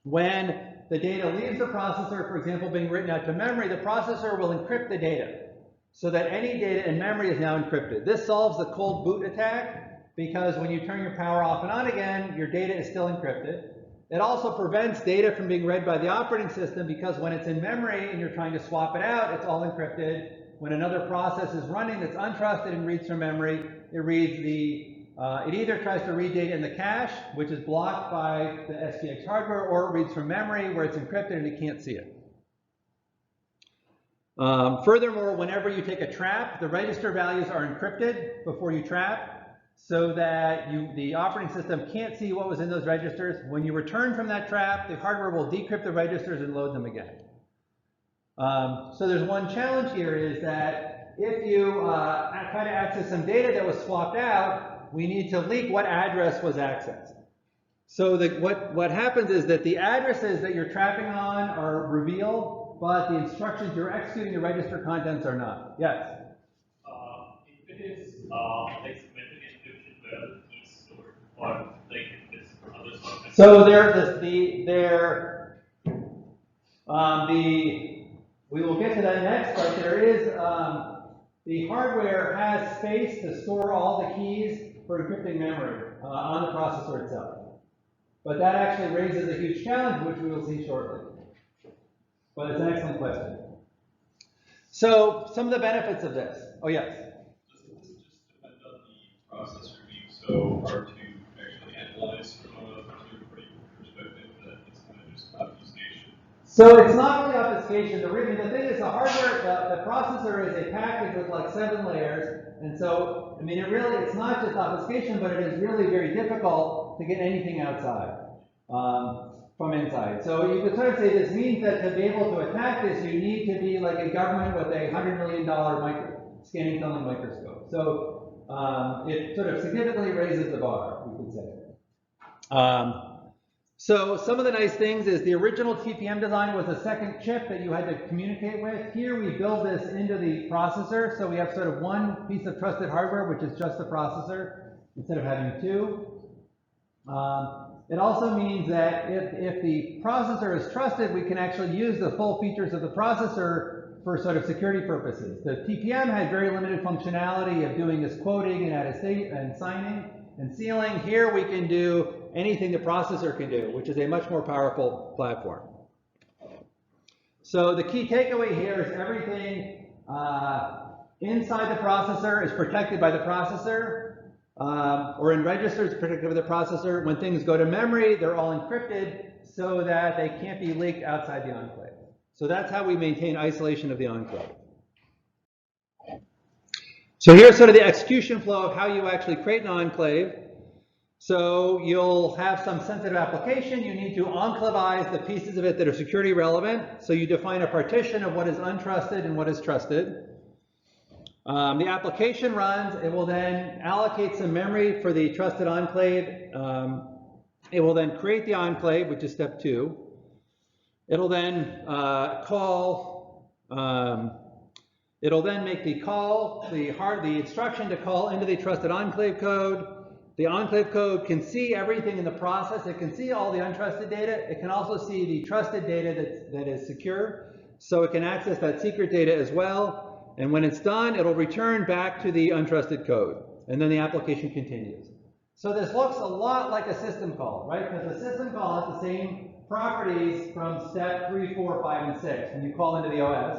When the data leaves the processor, for example, being written out to memory, the processor will encrypt the data so that any data in memory is now encrypted. This solves the cold boot attack because when you turn your power off and on again, your data is still encrypted. It also prevents data from being read by the operating system because when it's in memory and you're trying to swap it out, it's all encrypted. When another process is running that's untrusted and reads from memory, it reads it either tries to read data in the cache, which is blocked by the SGX hardware, or it reads from memory where it's encrypted and it can't see it. Furthermore, whenever you take a trap, the register values are encrypted before you trap so that the operating system can't see what was in those registers. When you return from that trap, the hardware will decrypt the registers and load them again. So there's one challenge here is that if you try to access some data that was swapped out, we need to leak what address was accessed. So what happens is that the addresses that you're trapping on are revealed, but the instructions you're executing the register contents are not. Yes? If it is like symmetric encryption where the keys stored, or like if it's other software. So we will get to that next, but there is the hardware has space to store all the keys for encrypting memory on the processor itself. But that actually raises a huge challenge, which we will see shortly. But it's an excellent question. So some of the benefits of this. Oh, yes? Does this just depend on the processor being so hard to actually analyze from a third-party perspective that it's kind of just obfuscation? So it's not really obfuscation. The thing is, the hardware, the processor is a package with like 7 layers. And so, I mean, it's not just obfuscation, but it is really very difficult to get anything outside from inside. So you could sort of say this means that to be able to attack this, you need to be like a government with a $100 million scanning tunneling microscope. So it sort of significantly raises the bar, we could say. So some of the nice things is the original TPM design was a second chip that you had to communicate with. Here we build this into the processor, so we have sort of one piece of trusted hardware, which is just the processor, instead of having 2. It also means that if the processor is trusted, we can actually use the full features of the processor for sort of security purposes. The TPM had very limited functionality of doing this quoting and attestation and signing and sealing. Here we can do anything the processor can do, which is a much more powerful platform. So the key takeaway here is everything inside the processor is protected by the processor, or in registers protected by the processor. When things go to memory, they're all encrypted so that they can't be leaked outside the enclave. So that's how we maintain isolation of the enclave. So here's sort of the execution flow of how you actually create an enclave. So you'll have some sensitive application. You need to enclavize the pieces of it that are security relevant. So you define a partition of what is untrusted and what is trusted. The application runs. It will then allocate some memory for the trusted enclave. It will then create the enclave, which is step 2. It'll then it'll then make the call, the instruction to call into the trusted enclave code. The enclave code can see everything in the process. It can see all the untrusted data. It can also see the trusted data that is secure. So it can access that secret data as well. And when it's done, it'll return back to the untrusted code. And then the application continues. So this looks a lot like a system call, right? Because the system call has the same properties from step 3, 4, 5, and 6 when you call into the OS.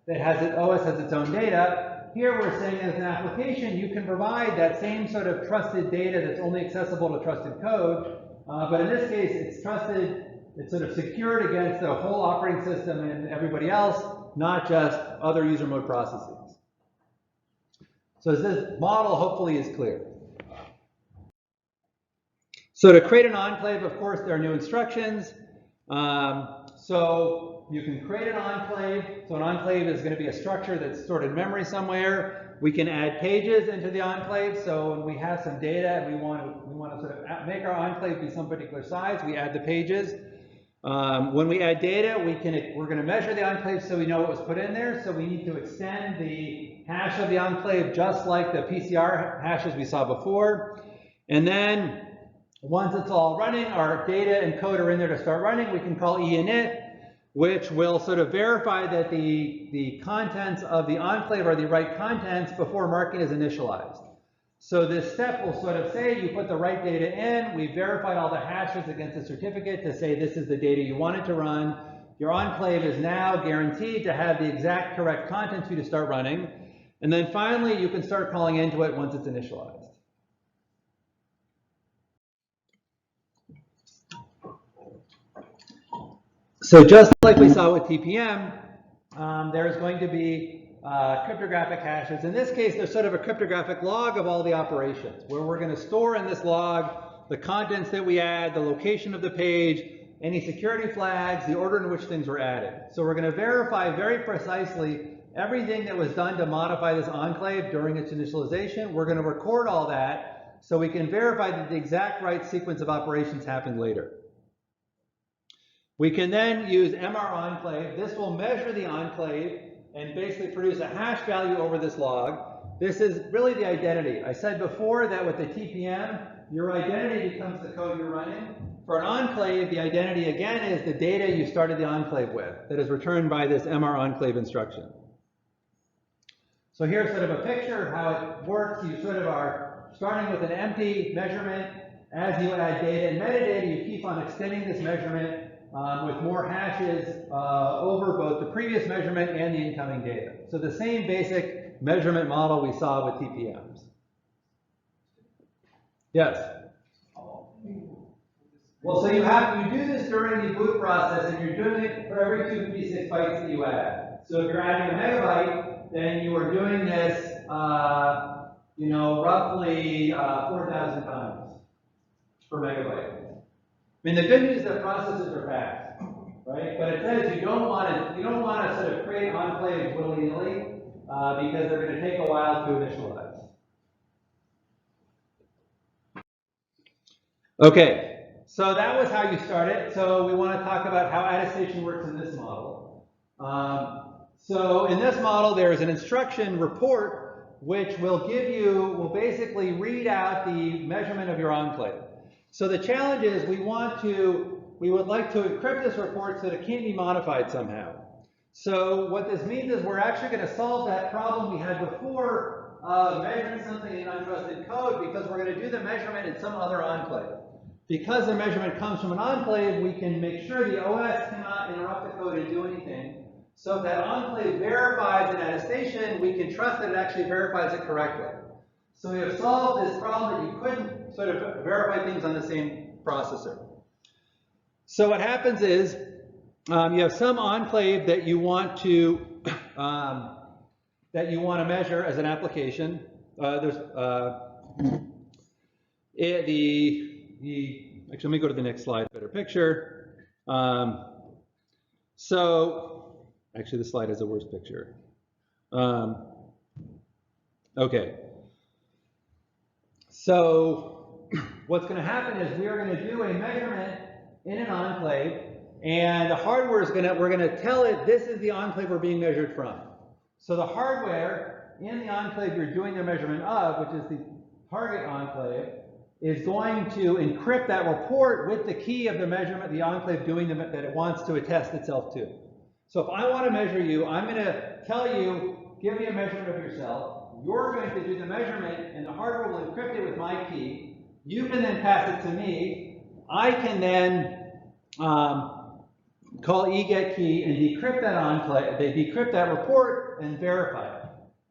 that has it, OS has its own data. Here we're saying as an application, you can provide that same sort of trusted data that's only accessible to trusted code, but in this case, it's trusted, it's sort of secured against the whole operating system and everybody else, not just other user mode processes. So this model hopefully is clear. So to create an enclave, of course, there are new instructions. So you can create an enclave. So an enclave is going to be a structure that's stored in memory somewhere. We can add pages into the enclave. So when we have some data and we want to sort of make our enclave be some particular size, we add the pages. When we add data, we're going to measure the enclave so we know what was put in there. So we need to extend the hash of the enclave just like the PCR hashes we saw before. And then once it's all running, our data and code are in there to start running, we can call einit, which will sort of verify that the contents of the enclave are the right contents before marking is initialized. So this step will sort of say you put the right data in, we verified all the hashes against the certificate to say this is the data you wanted to run. Your enclave is now guaranteed to have the exact correct contents for you to start running. And then finally, you can start calling into it once it's initialized. So just like we saw with TPM, there's going to be cryptographic hashes. In this case, there's sort of a cryptographic log of all the operations, where we're going to store in this log the contents that we add, the location of the page, any security flags, the order in which things were added. So we're going to verify very precisely everything that was done to modify this enclave during its initialization. We're going to record all that so we can verify that the exact right sequence of operations happened later. We can then use MR enclave. This will measure the enclave and basically produce a hash value over this log. This is really the identity. I said before that with the TPM, your identity becomes the code you're running. For an enclave, the identity again is the data you started the enclave with that is returned by this MR enclave instruction. So here's sort of a picture of how it works. You sort of are starting with an empty measurement. As you add data and metadata, you keep on extending this measurement with more hashes over both the previous measurement and the incoming data. So the same basic measurement model we saw with TPMs. Yes? Well, so you do this during the boot process, and you're doing it for every 256 bytes that you add. So if you're adding a megabyte, then you are doing this, roughly 4,000 times per megabyte. I mean, the good news is that processes are fast, right? But it says you don't want to sort of create enclaves willy-nilly because they're going to take a while to initialize. Okay, so that was how you start it. So we want to talk about how attestation works in this model. So in this model, there is an instruction report which will basically read out the measurement of your enclave. So the challenge is we would like to encrypt this report so that it can't be modified somehow. So what this means is we're actually going to solve that problem we had before measuring something in untrusted code because we're going to do the measurement in some other enclave. Because the measurement comes from an enclave, we can make sure the OS cannot interrupt the code and do anything. So if that enclave verifies an attestation, we can trust that it actually verifies it correctly. So we have solved this problem that you couldn't sort of verify things on the same processor. So what happens is you have some enclave that you want to measure as an application. Actually, let me go to the next slide. Better picture. Actually, this slide has a worse picture. Okay. So what's going to happen is we are going to do a measurement in an enclave, and the hardware is we're going to tell it this is the enclave we're being measured from. So the hardware in the enclave you're doing the measurement of, which is the target enclave, is going to encrypt that report with the key of the measurement the enclave doing that it wants to attest itself to. So if I want to measure you, I'm going to tell you, give me a measurement of yourself. You're going to do the measurement, and the hardware will encrypt it with my key. You can then pass it to me. I can then call eGetKey and decrypt that enclave. They decrypt that report and verify it.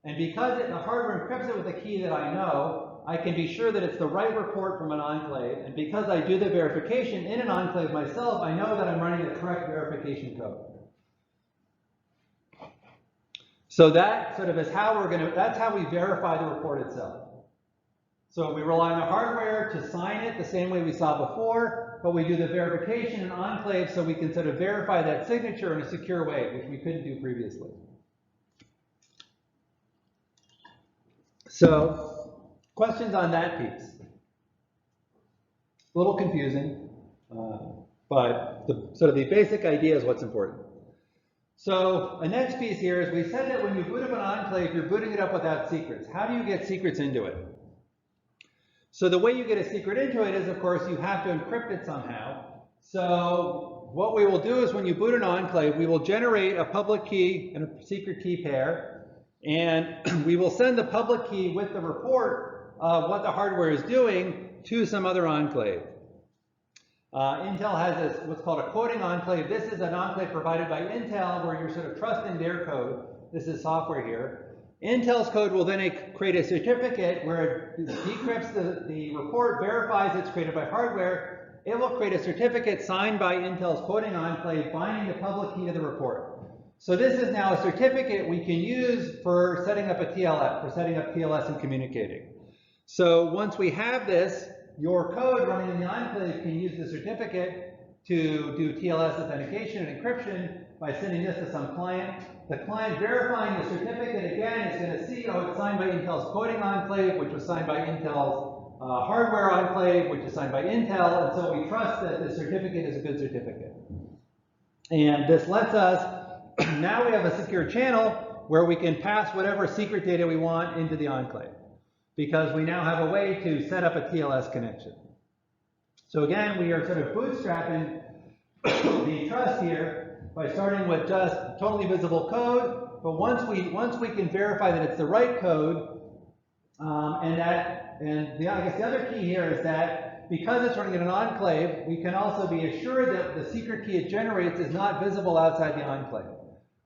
And because the hardware encrypts it with a key that I know, I can be sure that it's the right report from an enclave. And because I do the verification in an enclave myself, I know that I'm running the correct verification code. So that sort of is how that's how we verify the report itself. So we rely on the hardware to sign it the same way we saw before, but we do the verification in enclave so we can sort of verify that signature in a secure way, which we couldn't do previously. So, questions on that piece? A little confusing, but sort of the basic idea is what's important. So, the next piece here is we said that when you boot up an enclave, you're booting it up without secrets. How do you get secrets into it? So the way you get a secret into it is, of course, you have to encrypt it somehow. So what we will do is when you boot an enclave, we will generate a public key and a secret key pair, and we will send the public key with the report of what the hardware is doing to some other enclave. Intel has this, what's called a quoting enclave. This is an enclave provided by Intel where you're sort of trusting their code. This is software here. Intel's code will then create a certificate where it decrypts the report, verifies it's created by hardware. It will create a certificate signed by Intel's quoting enclave binding the public key to the report. So this is now a certificate we can use for setting up a TLS, for setting up TLS and communicating. So once we have this, your code running in the enclave can use the certificate to do TLS authentication and encryption by sending this to some client. The client verifying the certificate again is going to see, oh, it's signed by Intel's quoting enclave, which was signed by Intel's hardware enclave, which is signed by Intel, and so we trust that the certificate is a good certificate. And this lets us, now we have a secure channel where we can pass whatever secret data we want into the enclave, because we now have a way to set up a TLS connection. So again, we are sort of bootstrapping the trust here by starting with just totally visible code, but once we can verify that it's the right code, I guess the other key here is that because it's running in an enclave, we can also be assured that the secret key it generates is not visible outside the enclave.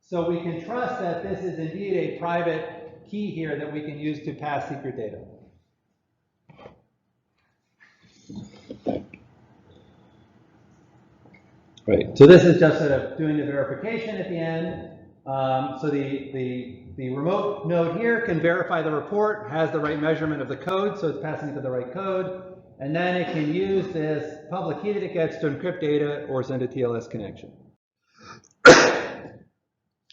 So we can trust that this is indeed a private key here that we can use to pass secret data. Right, so this is just sort of doing the verification at the end. So the remote node here can verify the report, has the right measurement of the code, so it's passing it to the right code, and then it can use this public key that it gets to encrypt data or send a TLS connection.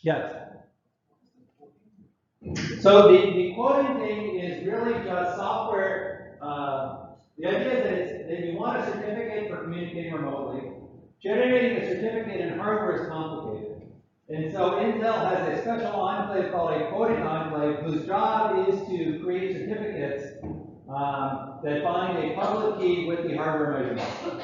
Yes? So the quoting thing is really just software. The idea is that you want a certificate for communicating remotely. Generating a certificate in hardware is complicated. And so Intel has a special enclave called a quoting enclave whose job is to create certificates that bind a public key with the hardware measurement.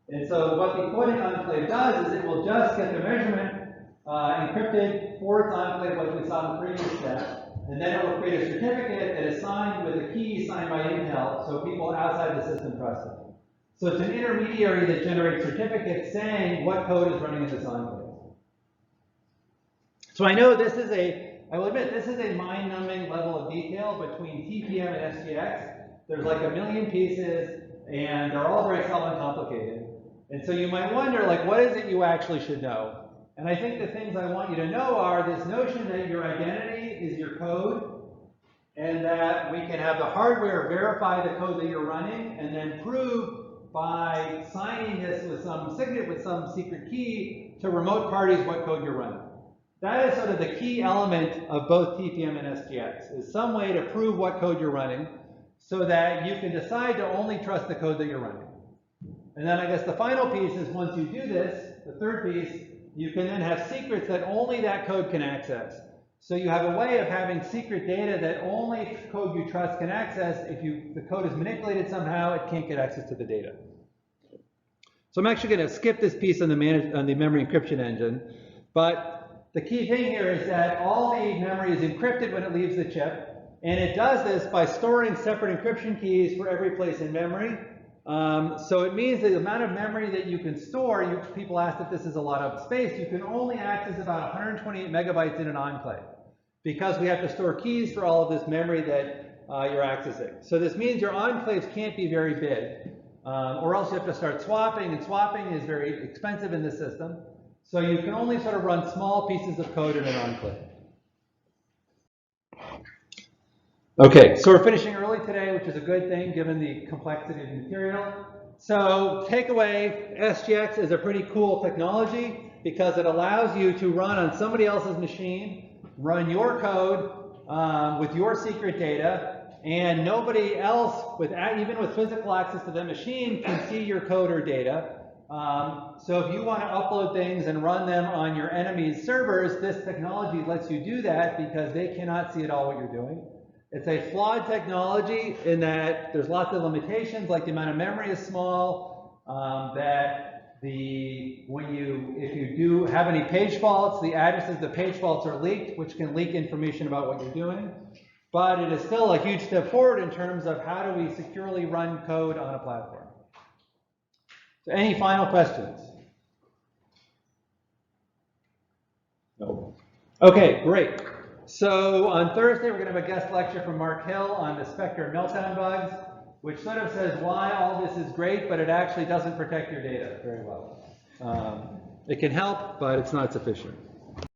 And so what the quoting enclave does is it will just get the measurement encrypted for its enclave like we saw in the previous step, and then it will create a certificate that is signed with a key signed by Intel so people outside the system trust it. So it's an intermediary that generates certificates saying what code is running in this enclave. So I know this is I will admit, this is a mind-numbing level of detail between TPM and SGX. There's like a million pieces, and they're all very self-uncomplicated. And so you might wonder, like, what is it you actually should know? And I think the things I want you to know are this notion that your identity is your code, and that we can have the hardware verify the code that you're running, and then prove by signing this with some secret key to remote parties what code you're running. That is sort of the key element of both TPM and SGX, is some way to prove what code you're running so that you can decide to only trust the code that you're running. And then I guess the final piece is once you do this, the third piece, you can then have secrets that only that code can access. So you have a way of having secret data that only code you trust can access. If the code is manipulated somehow, it can't get access to the data. So I'm actually going to skip this piece on the memory encryption engine. But the key thing here is that all the memory is encrypted when it leaves the chip. And it does this by storing separate encryption keys for every place in memory. So it means that the amount of memory that you can store, people asked if this is a lot of space, you can only access about 128 megabytes in an enclave, because we have to store keys for all of this memory that you're accessing. So this means your enclaves can't be very big, or else you have to start swapping, and swapping is very expensive in this system. So you can only sort of run small pieces of code in an enclave. Okay, so we're finishing early today, which is a good thing given the complexity of the material. So takeaway, SGX is a pretty cool technology because it allows you to run on somebody else's machine, run your code with your secret data, and nobody else, even with physical access to the machine, can see your code or data. So if you want to upload things and run them on your enemy's servers, this technology lets you do that because they cannot see at all what you're doing. It's a flawed technology in that there's lots of limitations, like the amount of memory is small, that if you do have any page faults, the addresses, the page faults are leaked, which can leak information about what you're doing. But it is still a huge step forward in terms of how do we securely run code on a platform. So any final questions? No. Okay, great. So on Thursday, we're going to have a guest lecture from Mark Hill on the Spectre meltdown bugs, which sort of says why all this is great, but it actually doesn't protect your data very well. It can help, but it's not sufficient.